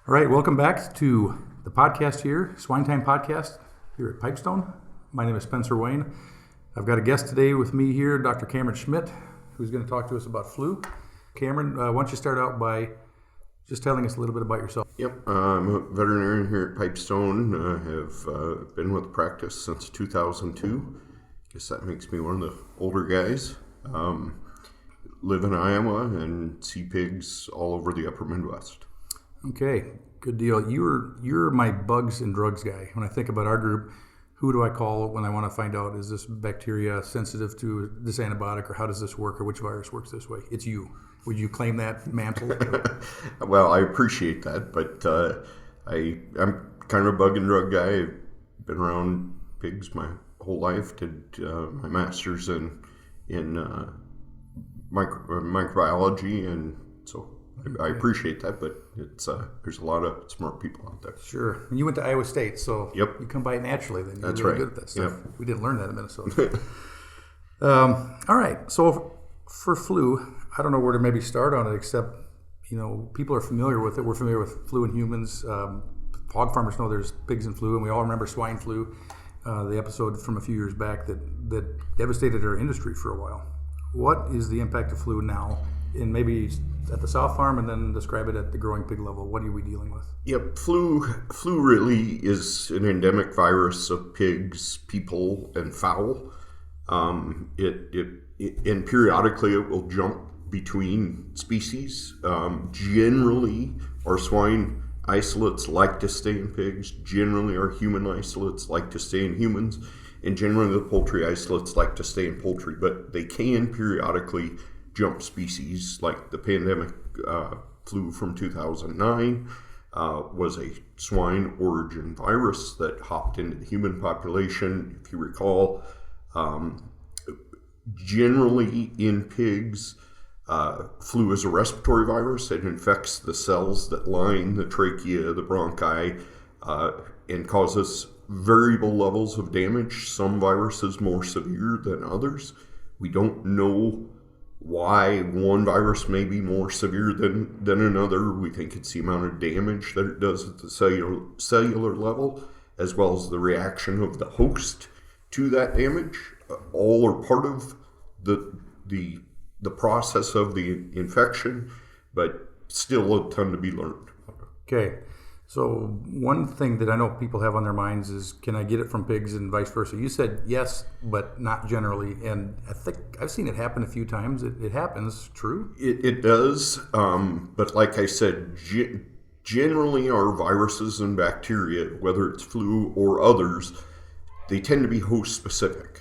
All right, welcome back to the podcast here, SwineTime podcast here at Pipestone. My name is Spencer Wayne. I've got a guest today with me here, Dr. Cameron Schmitt, who's going to talk to us about flu. Cameron, why don't you start out by just telling us a little bit about yourself? Yep, I'm a veterinarian here at Pipestone. I have been with the practice since 2002. Guess that makes me one of the older guys. Live in Iowa and see pigs all over the upper Midwest. Okay, good deal. You're my bugs and drugs guy. When I think about our group, who do I call when I want to find out, is this bacteria sensitive to this antibiotic, or how does this work, or which virus works this way? It's you. Would you claim that mantle? Well, I appreciate that, but I'm kind of a bug and drug guy. I've been around pigs my whole life. Did my master's in microbiology, and so I appreciate that, but it's there's a lot of smart people out there. Sure. And you went to Iowa State, so Yep. You come by it naturally then. You're That's really right. good at that stuff. Yep. We didn't learn that in Minnesota. All right. So for flu, I don't know where to maybe start on it, except, people are familiar with it. We're familiar with flu in humans. Hog farmers know there's pigs and flu, and we all remember swine flu, the episode from a few years back that devastated our industry for a while. What is the impact of flu now, in maybe at the sow farm, and then describe it at the growing pig level? What are we dealing with? Yep, flu really is an endemic virus of pigs, people, and fowl. And periodically it will jump between species. Generally, our swine isolates like to stay in pigs. Generally, our human isolates like to stay in humans. And generally, the poultry isolates like to stay in poultry. But they can periodically jump species, like the pandemic flu from 2009 was a swine origin virus that hopped into the human population. If you recall, generally in pigs, flu is a respiratory virus. It infects the cells that line the trachea, the bronchi, and causes variable levels of damage. Some viruses more severe than others. We don't know why one virus may be more severe than another. We think it's the amount of damage that it does at the cellular level, as well as the reaction of the host to that damage. All are part of the process of the infection, but still a ton to be learned. Okay. So one thing that I know people have on their minds is, can I get it from pigs and vice versa? You said yes, but not generally. And I think I've seen it happen a few times. It happens. True? It does. But like I said, generally our viruses and bacteria, whether it's flu or others, they tend to be host specific.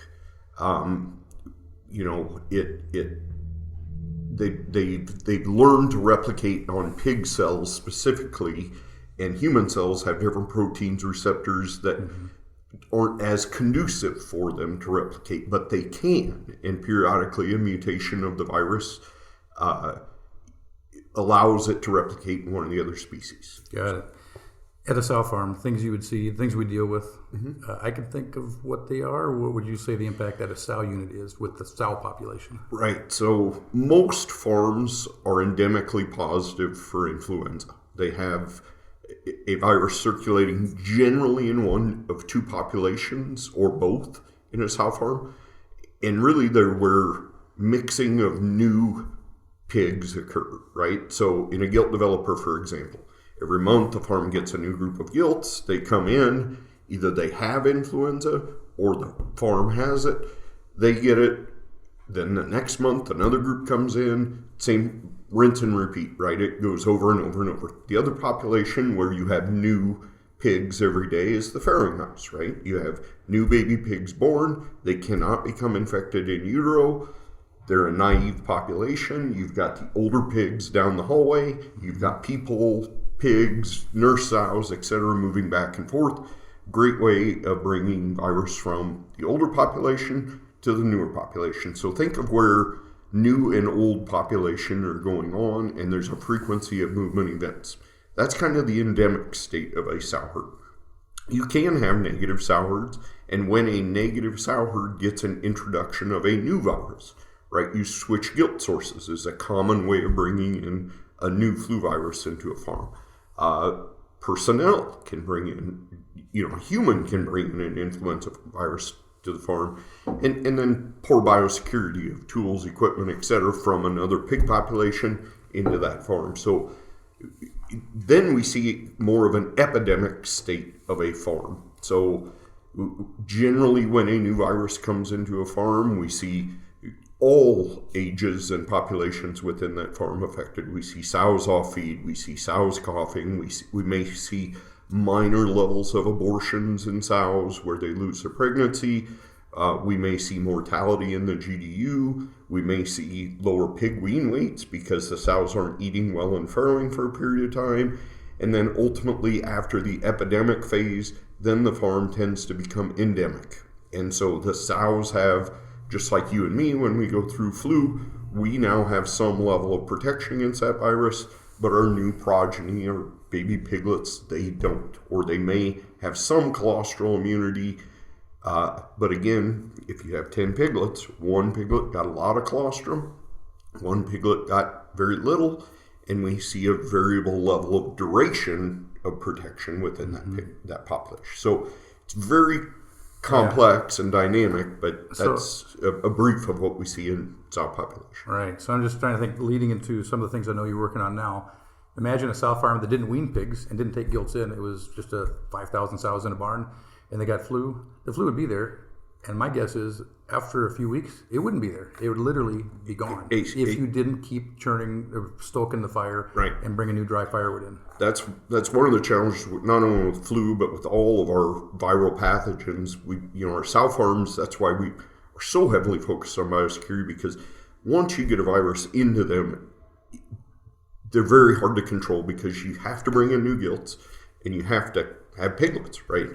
They've learned to replicate on pig cells specifically, and human cells have different proteins receptors that aren't as conducive for them to replicate, but they can. And periodically a mutation of the virus allows it to replicate in one of the other species. Got it. At a sow farm, things you would see, things we deal with, I can think of what they are. What would you say the impact at a sow unit is with the sow population? Right. So most farms are endemically positive for influenza. They have a virus circulating generally in one of two populations or both in a sow farm. And really there were mixing of new pigs occur, right? So in a gilt developer, for example, every month the farm gets a new group of gilts. They come in, either they have influenza or the farm has it. They get it. Then the next month another group comes in, same rinse and repeat, right? It goes over and over and over. The other population where you have new pigs every day is the farrowing house, right? You have new baby pigs born. They cannot become infected in utero. They're a naive population. You've got the older pigs down the hallway. You've got people, pigs, nurse sows, etc., moving back and forth. Great way of bringing virus from the older population to the newer population. So think of where new and old population are going on, and there's a frequency of movement events. That's kind of the endemic state of a sow herd. You can have negative sow herds, and when a negative sow herd gets an introduction of a new virus, right, you switch gilt sources is a common way of bringing in a new flu virus into a farm. Personnel can bring in, a human can bring in an influenza virus to the farm, and then poor biosecurity of tools, equipment, etc. from another pig population into that farm. So then we see more of an epidemic state of a farm. So generally when a new virus comes into a farm, we see all ages and populations within that farm affected. We see sows off feed, we see sows coughing, we may see minor levels of abortions in sows where they lose their pregnancy. We may see mortality in the GDU. We may see lower pig wean weights because the sows aren't eating well and farrowing for a period of time. And then ultimately after the epidemic phase, then the farm tends to become endemic. And so the sows have, just like you and me, when we go through flu, we now have some level of protection against that virus, but our new progeny or baby piglets, they don't, or they may have some colostral immunity. But again, if you have 10 piglets, one piglet got a lot of colostrum, one piglet got very little, and we see a variable level of duration of protection within that population. So it's very complex and dynamic, but that's a brief of what we see in sow population. Right. So I'm just trying to think, leading into some of the things I know you're working on now. Imagine a sow farm that didn't wean pigs and didn't take gilts in. It was just a 5,000 sows in a barn, and they got flu. The flu would be there, and my guess is after a few weeks, it wouldn't be there. It would literally be gone if you didn't keep churning or stoking the fire and bring a new dry firewood in. That's one of the challenges, not only with flu, but with all of our viral pathogens. Our sow farms, that's why we are so heavily focused on biosecurity, because once you get a virus into them, they're very hard to control because you have to bring in new gilts and you have to have piglets, right?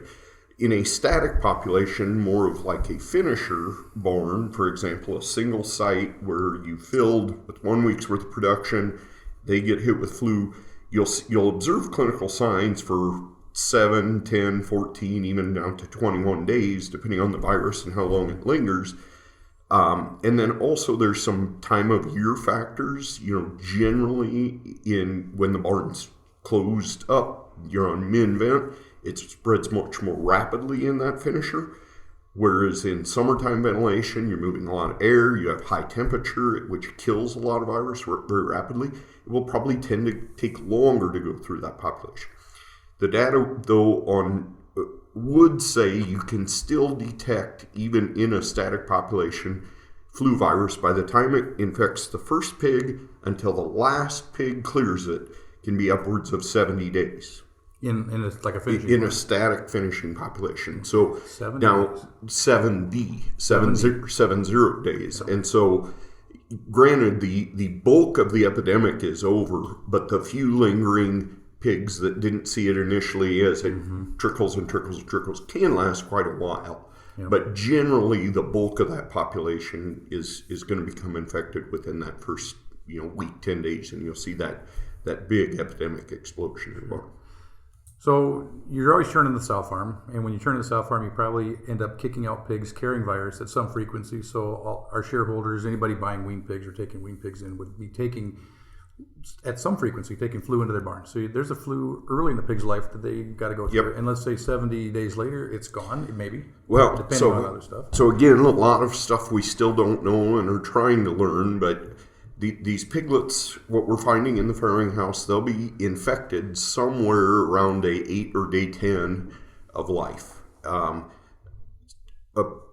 In a static population, more of like a finisher barn, for example, a single site where you filled with 1 week's worth of production, they get hit with flu, you'll observe clinical signs for 7, 10, 14, even down to 21 days, depending on the virus and how long it lingers. And then also there's some time of year factors. Generally when the barn's closed up, you're on min-vent, it spreads much more rapidly in that finisher. Whereas in summertime ventilation, you're moving a lot of air, you have high temperature, which kills a lot of virus very rapidly. It will probably tend to take longer to go through that population. The data, though, would say you can still detect, even in a static population, flu virus by the time it infects the first pig until the last pig clears it, can be upwards of 70 days. In a static finishing population. So 70 now days. 70 days. And so granted, the bulk of the epidemic is over, but the few lingering pigs that didn't see it initially as it trickles and trickles and trickles can last quite a while. Yep. But generally the bulk of that population is going to become infected within that first week, 10 days, and you'll see that big epidemic explosion in barn. So you're always churning the sow farm, and when you churn the sow farm, you probably end up kicking out pigs carrying virus at some frequency. So all our shareholders, anybody buying wean pigs or taking wean pigs in, would be taking, at some frequency, taking flu into their barn. So there's a flu early in the pig's life that they got to go through. Yep. And let's say 70 days later, it's gone, maybe. Well, depending on other stuff. So again, a lot of stuff we still don't know and are trying to learn, but these piglets, what we're finding in the farrowing house, they'll be infected somewhere around day 8 or day 10 of life. A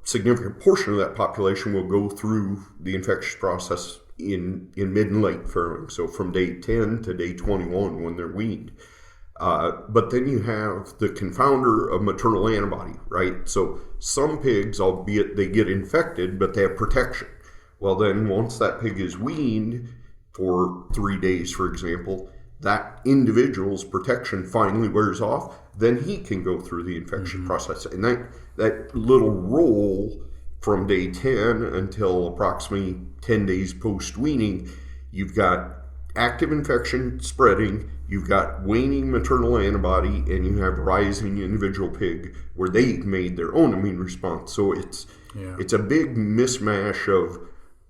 significant portion of that population will go through the infectious process in mid and late farrowing, so from day 10 to day 21 when they're weaned. But then you have the confounder of maternal antibody, right? So some pigs, albeit they get infected, but they have protection. Well, then once that pig is weaned for 3 days, for example, that individual's protection finally wears off, then he can go through the infection process. And that little roll from day 10 until approximately 10 days post-weaning, you've got active infection spreading, you've got waning maternal antibody, and you have rising individual pig where they've made their own immune response. So it's a big mismatch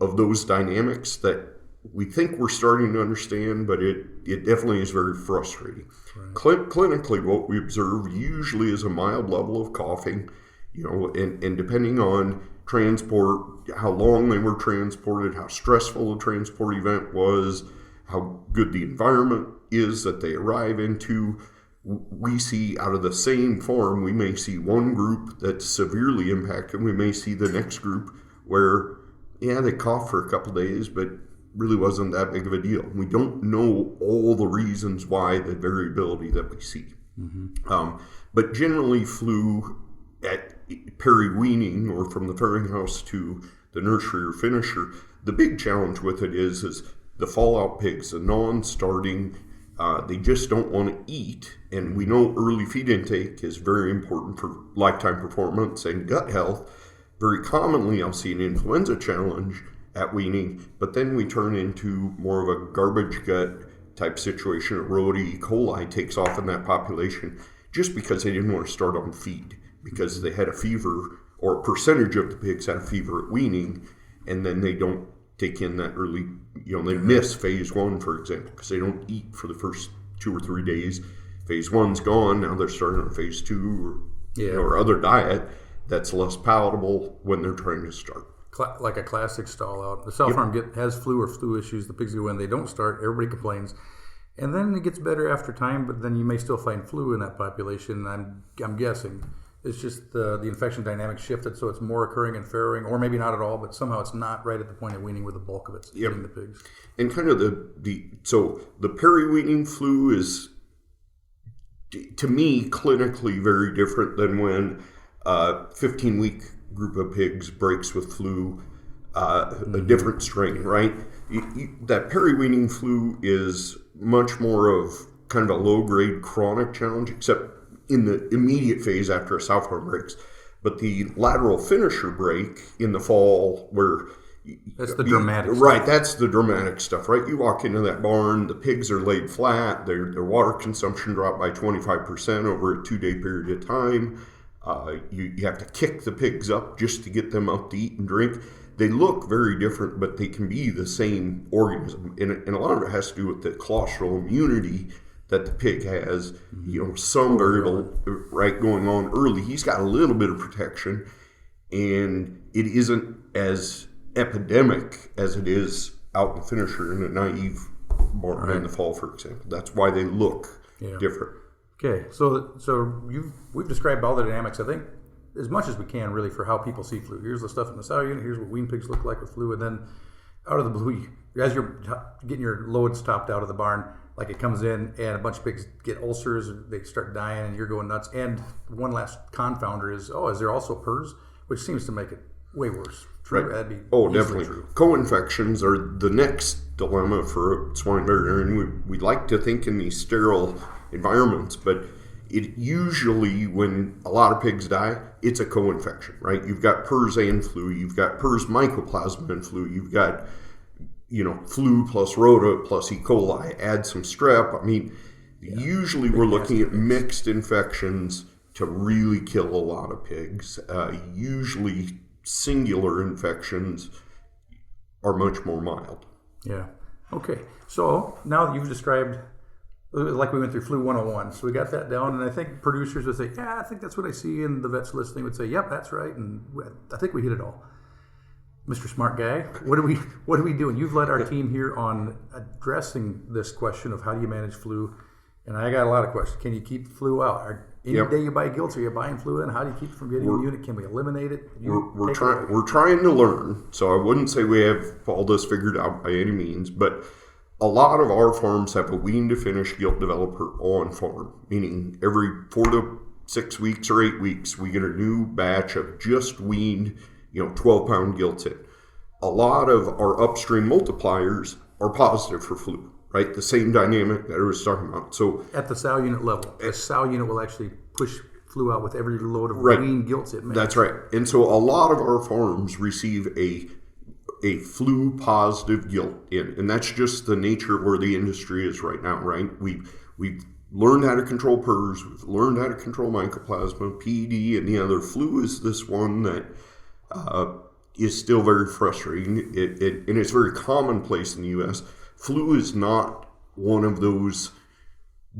of those dynamics that we think we're starting to understand, but it definitely is very frustrating. Right. Clinically, what we observe usually is a mild level of coughing, and depending on transport, how long they were transported, how stressful the transport event was, how good the environment is that they arrive into, we see out of the same farm, we may see one group that's severely impacted. We may see the next group where, they coughed for a couple of days, but really wasn't that big of a deal. We don't know all the reasons why, the variability that we see. Mm-hmm. But generally, flu at peri-weaning, or from the farrowing house to the nursery or finisher, the big challenge with it is the fallout pigs, the non-starting, they just don't want to eat. And we know early feed intake is very important for lifetime performance and gut health. Very commonly, I'll see an influenza challenge at weaning, but then we turn into more of a garbage gut type situation. A Rota E. coli takes off in that population just because they didn't want to start on feed, because they had a fever, or a percentage of the pigs had a fever at weaning, and then they don't take in that early, they miss phase 1, for example, because they don't eat for the first 2 or 3 days. Phase 1's gone, now they're starting on phase 2 or other diet that's less palatable when they're trying to start. Like a classic stall out. The sow farm has flu or flu issues. The pigs go in, they don't start, everybody complains. And then it gets better after time, but then you may still find flu in that population. I'm guessing it's just the infection dynamic shifted, so it's more occurring in farrowing, or maybe not at all, but somehow it's not right at the point of weaning where the bulk of it's hitting the pigs. And kind of the peri-weaning flu is, to me, clinically very different than when 15-week group of pigs breaks with flu, a different strain, right? That peri-weaning flu is much more of kind of a low-grade chronic challenge, except in the immediate phase after a sow farm breaks. But the lateral finisher break in the fall, where that's the dramatic stuff. Right, that's the dramatic stuff, right? You walk into that barn, the pigs are laid flat, their water consumption dropped by 25% over a 2-day period of time. You have to kick the pigs up just to get them up to eat and drink. They look very different, but they can be the same organism. And a lot of it has to do with the colostral immunity that the pig has. Some variable, right, going on early. He's got a little bit of protection, and it isn't as epidemic as it is out in the finisher in a naive barn in the fall, for example. That's why they look different. Okay, so we've described all the dynamics, I think, as much as we can, really, for how people see flu. Here's the stuff in the sow unit, here's what wean pigs look like with flu, and then out of the blue, as you're getting your loads topped out of the barn, like it comes in and a bunch of pigs get ulcers, they start dying, and you're going nuts. And one last confounder is there also PRRS, which seems to make it way worse. True? Right. That'd be definitely true. Co-infections are the next dilemma for a swine veterinarian. We like to think in these sterile environments, but it usually, when a lot of pigs die, it's a co-infection, right? You've got PRRS and flu, you've got PRRS mycoplasma and flu, you've got flu plus Rota plus E. coli, add some strep. I mean, usually we're looking at mixed infections to really kill a lot of pigs. Usually singular infections are much more mild. Yeah. Okay. So now that you've described, like we went through flu 101, so we got that down, and I think producers would say, I think that's what I see, and the vets listening would say, yep, that's right, and I think we hit it all. Mr. Smart Guy, what are we doing? You've led our team here on addressing this question of how do you manage flu, and I got a lot of questions. Can you keep flu out? Any day you buy gilts, are you buying flu in? How do you keep it from getting in the unit? Can we eliminate it? We're trying to learn, so I wouldn't say we have all this figured out by any means, but a lot of our farms have a wean to finish gilt developer on farm, meaning every 4 to 6 weeks or 8 weeks, we get a new batch of just weaned 12-pound gilts in. A lot of our upstream multipliers are positive for flu, right? The same dynamic that I was talking about. So at the sow unit level, the sow unit will actually push flu out with every load of weaned gilts it makes. That's right. And so a lot of our farms receive a flu positive gilt in, and that's just the nature of where the industry is right now, right? We've learned how to control PRRS, we've learned how to control Mycoplasma, PED, and the other. Flu is this one that is still very frustrating. And it's very commonplace in the U.S. Flu is not one of those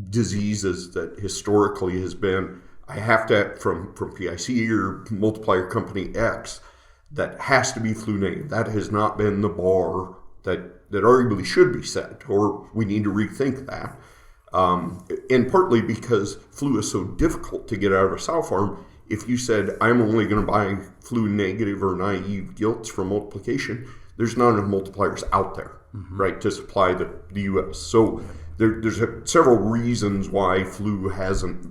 diseases that historically has been, I have to, from PIC or multiplier company X, that has to be flu negative. That has not been the bar that arguably should be set, or we need to rethink that. And partly because flu is so difficult to get out of a sow farm. If you said, I'm only going to buy flu negative or naive gilts from multiplication, there's not enough multipliers out there, right, to supply the U.S. So there's several reasons why flu hasn't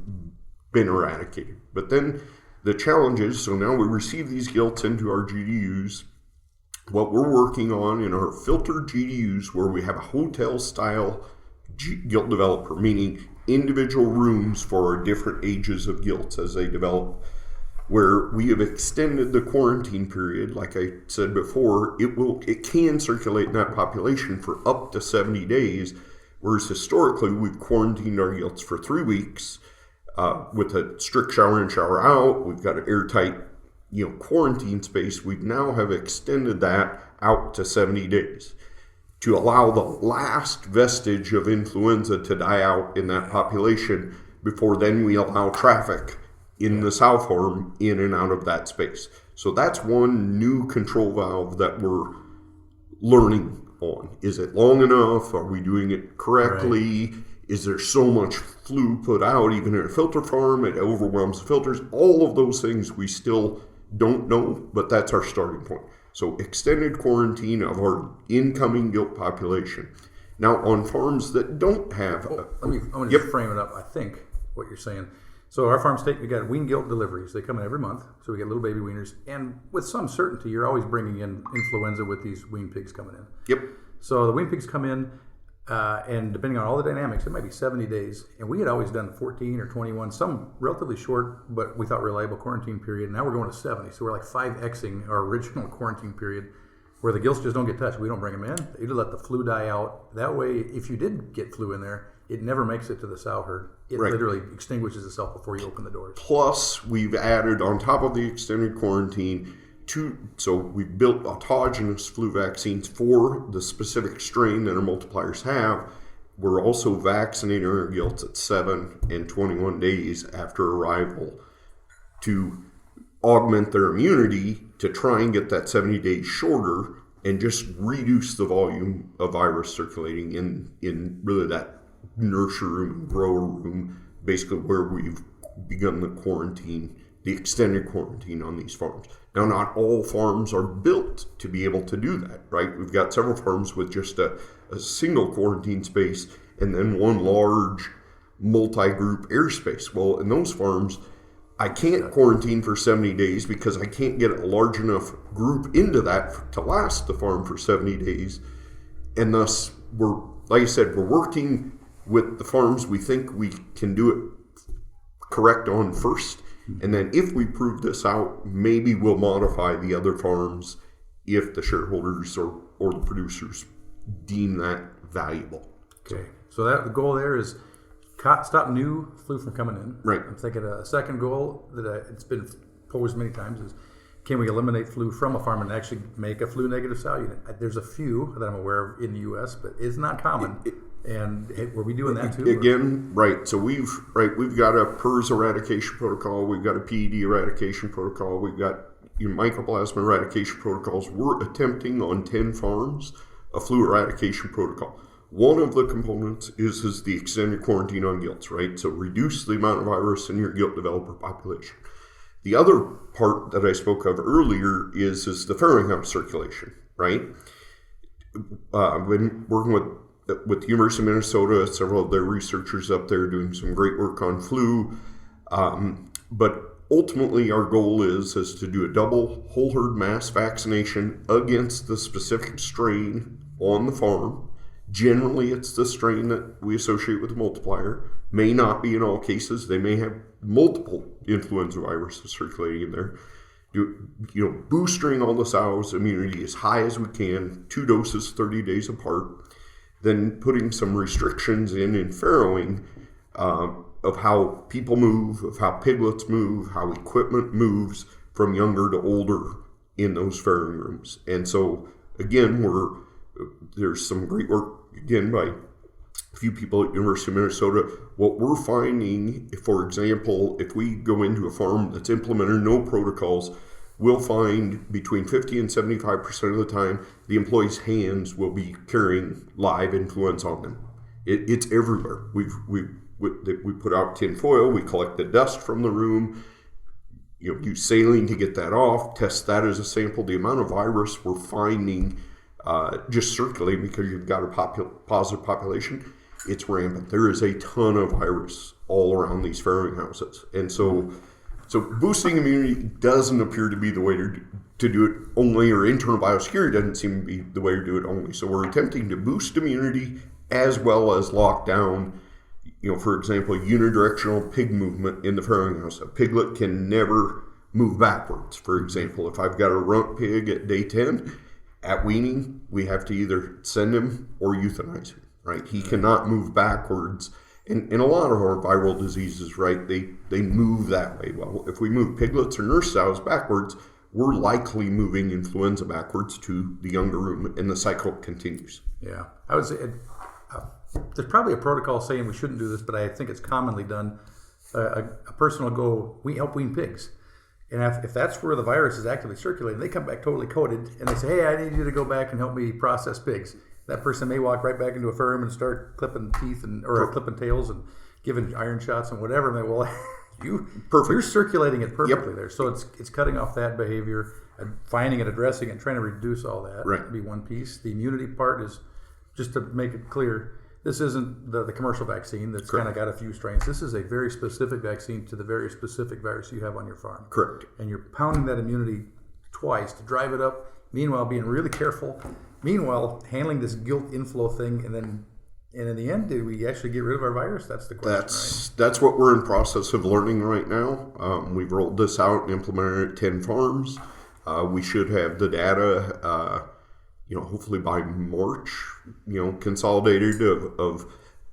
been eradicated. But then the challenge is, so now we receive these gilts into our GDUs. What we're working on in our filtered GDUs, where we have a hotel-style gilt developer, meaning individual rooms for different ages of gilts as they develop, where we have extended the quarantine period. Like I said before, it can circulate in that population for up to 70 days, whereas historically we've quarantined our gilts for 3 weeks with a strict shower in, shower out. We've got an airtight quarantine space. We now have extended that out to 70 days to allow the last vestige of influenza to die out in that population before then we allow traffic in the sow farm in and out of that space. So that's one new control valve that we're learning on. Is it long enough? Are we doing it correctly? Right. Is there so much flu put out, even in a filter farm, it overwhelms the filters? All of those things we still don't know, but that's our starting point. So extended quarantine of our incoming gilt population. Now on farms that don't have... I'm going to frame it up, I think, what you're saying. So our farms we got wean gilt deliveries. They come in every month, so we get little baby weaners. And with some certainty, you're always bringing in influenza with these wean pigs coming in. Yep. So the wean pigs come in, and depending on all the dynamics, it might be 70 days. And we had always done 14 or 21, some relatively short, but we thought reliable quarantine period. Now we're going to 70. So we're like 5Xing our original quarantine period, where the gilts just don't get touched. We don't bring them in. They let the flu die out. That way, if you did get flu in there, it never makes it to the sow herd. It literally extinguishes itself before you open the doors. Plus, we've added, on top of the extended quarantine, so we've built autogenous flu vaccines for the specific strain that our multipliers have. We're also vaccinating our gilts at 7 and 21 days after arrival to augment their immunity to try and get that 70 days shorter and just reduce the volume of virus circulating in really that nursery room, grower room, basically where we've begun the quarantine, the extended quarantine on these farms. Now, not all farms are built to be able to do that, right? We've got several farms with just a single quarantine space and then one large multi-group airspace. Well, in those farms, I can't quarantine for 70 days because I can't get a large enough group into that to last the farm for 70 days. And thus, like I said, we're working with the farms we think we can do it correct on first. And then if we prove this out, maybe we'll modify the other farms if the shareholders or the producers deem that valuable. Okay. So the goal there is stop new flu from coming in. Right. I'm thinking a second goal that it's been posed many times is, can we eliminate flu from a farm and actually make a flu negative sow unit? There's a few that I'm aware of in the U.S., but it's not common. And were we doing that too? Again, right. So we've got a PRRS eradication protocol. We've got a PED eradication protocol. We've got Mycoplasma eradication protocols. We're attempting on 10 farms a flu eradication protocol. One of the components is the extended quarantine on gilts, right? So reduce the amount of virus in your gilt developer population. The other part that I spoke of earlier is the farrowing circulation, right? I've been working with the University of Minnesota, several of their researchers up there doing some great work on flu. But ultimately our goal is to do a double whole herd mass vaccination against the specific strain on the farm. Generally, it's the strain that we associate with the multiplier. May not be in all cases. They may have multiple influenza viruses circulating in there. Boosting all the sows' immunity as high as we can, 2 doses 30 days apart. Then putting some restrictions in farrowing of how people move, of how piglets move, how equipment moves from younger to older in those farrowing rooms. And so, again, there's some great work, again, by a few people at University of Minnesota. What we're finding, for example, if we go into a farm that's implemented no protocols, we'll find between 50 and 75% of the time, the employees' hands will be carrying live influenza on them. It's everywhere. We put out tin foil, we collect the dust from the room, use saline to get that off, test that as a sample. The amount of virus we're finding just circulating because you've got a positive population, it's rampant. There is a ton of virus all around these farrowing houses. And so boosting immunity doesn't appear to be the way to do it only, or internal biosecurity doesn't seem to be the way to do it only. So we're attempting to boost immunity as well as lock down, for example, unidirectional pig movement in the farrowing house. A piglet can never move backwards. For example, if I've got a runt pig at day 10, at weaning, we have to either send him or euthanize him, right? He cannot move backwards. And a lot of our viral diseases, right, they move that way. Well, if we move piglets or nurse sows backwards, we're likely moving influenza backwards to the younger room, and the cycle continues. Yeah, I would say there's probably a protocol saying we shouldn't do this, but I think it's commonly done. A person will go, we help wean pigs. And if that's where the virus is actively circulating, they come back totally coated, and they say, hey, I need you to go back and help me process pigs. That person may walk right back into a farm room and start clipping teeth or clipping tails and giving iron shots and whatever. And they, well, you're circulating it perfectly there. So it's cutting off that behavior, and finding it, addressing it, trying to reduce all that. Right. That'd be one piece. The immunity part is, just to make it clear, this isn't the commercial vaccine that's kind of got a few strains. This is a very specific vaccine to the very specific virus you have on your farm. Correct. And you're pounding that immunity twice to drive it up, meanwhile being really careful, meanwhile handling this gilt inflow thing, and in the end, did we actually get rid of our virus? That's the question, right? That's what we're in process of learning right now. We've rolled this out and implemented it at 10 farms. We should have the data hopefully by March, consolidated of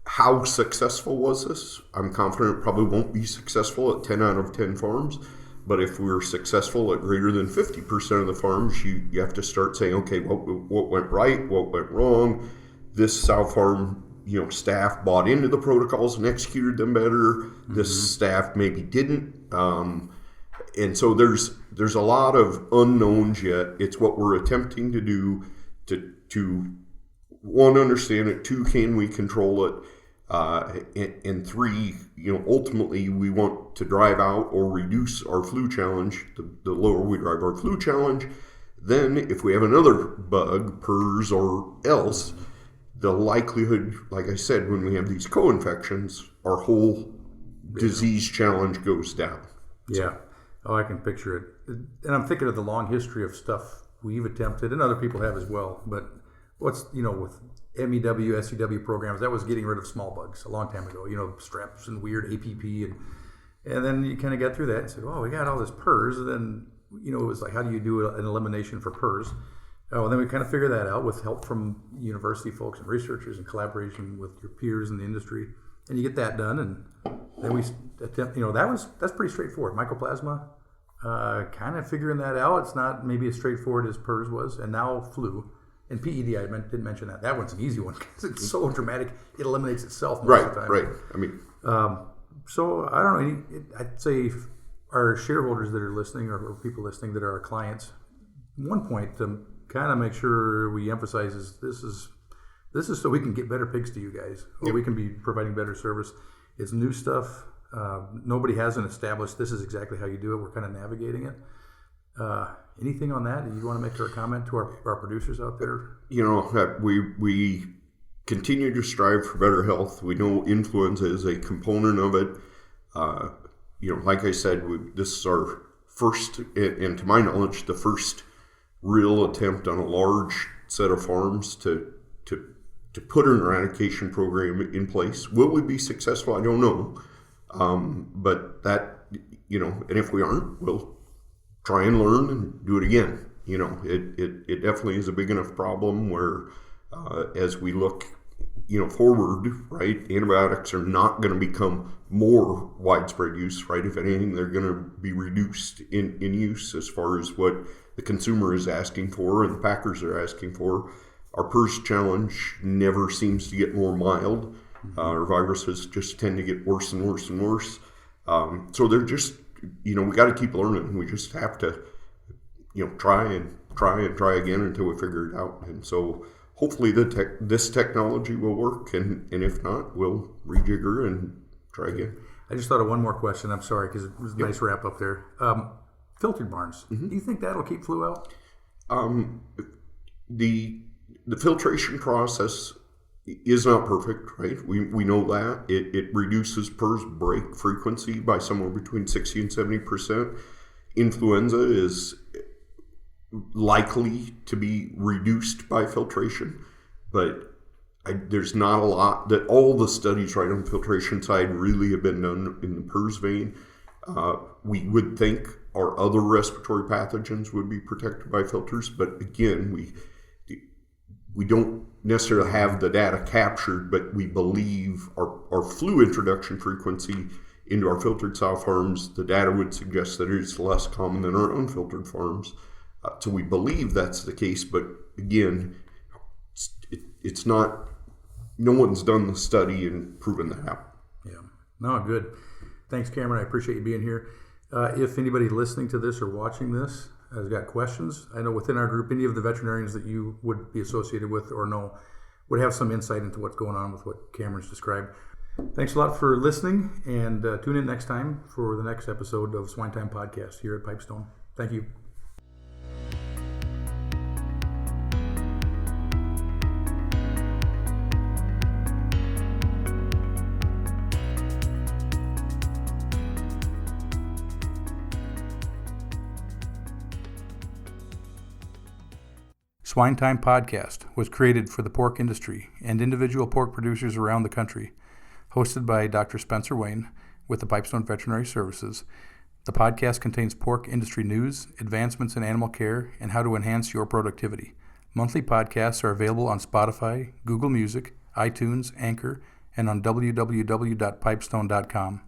how successful was this. I'm confident it probably won't be successful at 10 out of 10 farms, but if we're successful at greater than 50% of the farms, you have to start saying, okay, what went right, what went wrong. This sow farm, staff bought into the protocols and executed them better. This staff maybe didn't. And so there's a lot of unknowns yet. It's what we're attempting to do to one, understand it, two, can we control it, and three, ultimately we want to drive out or reduce our flu challenge. The lower we drive our flu challenge, then if we have another bug, PRRS or else, the likelihood, like I said, when we have these co-infections, our whole disease challenge goes down. Yeah. Oh, I can picture it. And I'm thinking of the long history of stuff we've attempted, and other people have as well. But with MEW, SCW programs, that was getting rid of small bugs a long time ago. Streps and weird APP, and then you kind of got through that and said, oh, we got all this PRRS. And then, it was like, how do you do an elimination for PRRS? Oh, and then we kind of figured that out with help from university folks and researchers and collaboration with your peers in the industry. And you get that done, and then we attempt, that's pretty straightforward. Mycoplasma, kind of figuring that out. It's not maybe as straightforward as PRRS was. And now flu. And PED, didn't mention that. That one's an easy one because it's so dramatic. It eliminates itself most of the time. Right. I mean, so I don't know. I'd say our shareholders that are listening, or people listening that are our clients, one point to kind of make sure we emphasize is this is so we can get better pigs to you guys, or we can be providing better service. It's new stuff. Nobody hasn't established this is exactly how you do it. We're kind of navigating it. Anything on that? Do you want to make a comment to our producers out there? We continue to strive for better health. We know influenza is a component of it. Like I said, this is our first, and to my knowledge, the first real attempt on a large set of farms to put an eradication program in place. Will we be successful? I don't know. But that, and if we aren't, we'll try and learn and do it again. It definitely is a big enough problem where as we look, forward, right, antibiotics are not going to become more widespread use, right? If anything, they're going to be reduced in use as far as what the consumer is asking for and the packers are asking for. Our PRRS challenge never seems to get more mild. Our viruses just tend to get worse and worse and worse. So they're just, we got to keep learning. We just have to, try again until we figure it out. And so hopefully this technology will work, and if not, we'll rejigger and try again. I just thought of one more question. I'm sorry, because it was a nice wrap up there. Filtered barns. Do you think that'll keep flu out? The filtration process is not perfect, right? We know that. It reduces PRRS break frequency by somewhere between 60 and 70%. Influenza is likely to be reduced by filtration, but there's not a lot that all the studies right on the filtration side really have been done in the PRRS vein. We would think our other respiratory pathogens would be protected by filters, but again, we don't necessarily have the data captured, but we believe our flu introduction frequency into our filtered sow farms, the data would suggest that it's less common than our unfiltered farms. So we believe that's the case, but again, it's not, no one's done the study and proven that out. Yeah, no, good. Thanks, Cameron. I appreciate you being here. If anybody listening to this or watching this has got questions, I know within our group, any of the veterinarians that you would be associated with or know would have some insight into what's going on with what Cameron's described. Thanks a lot for listening, and tune in next time for the next episode of SwineTime Podcast here at Pipestone. Thank you. SwineTime Podcast was created for the pork industry and individual pork producers around the country. Hosted by Dr. Spencer Wayne with the Pipestone Veterinary Services, the podcast contains pork industry news, advancements in animal care, and how to enhance your productivity. Monthly podcasts are available on Spotify, Google Music, iTunes, Anchor, and on www.pipestone.com.